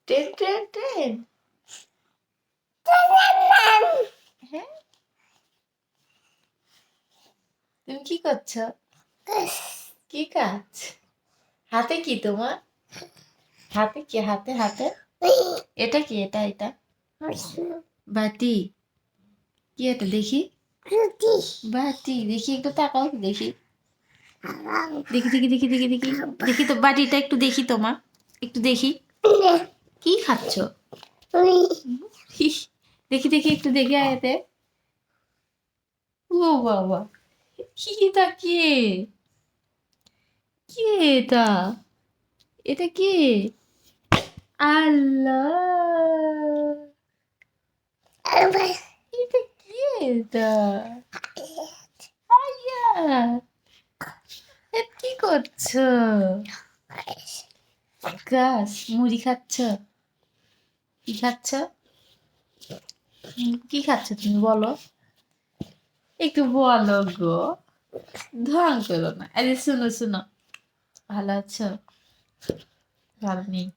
Train train train. হ্যাঁ, তুমি কি করছো? কি কাজ? হাতে কি তোমার? হাতে কি? হাতে হাতে এটা কি? এটা এটা বাটি। কি এটা দেখি? বাটি দেখি, একটু তাকাও দেখি। দেখি দেখি দেখি দেখি দেখি দেখি তো বাটিটা একটু দেখি তোমার, একটু দেখি। কি খাচ্ছ? দেখি দেখি একটু দেখি আয়াতে। ও বাবা, কি এটা? কে? কে এটা? এটা কে? আল্লাহ, এটা কি? এটা আয়া, এ কি করছো? গাছ মুড়ি খাচ্ছ? কি খাচ্ছ? কি খাচ্ছ তুমি বলো, একটু বলো গো, ঢং করো না। আরে শুনো শুনো, ভালো আছো? ভালো নেই?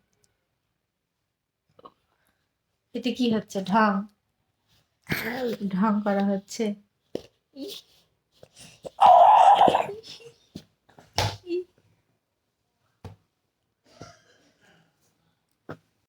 এটা কি হচ্ছে? ঢং ঢং করা হচ্ছে।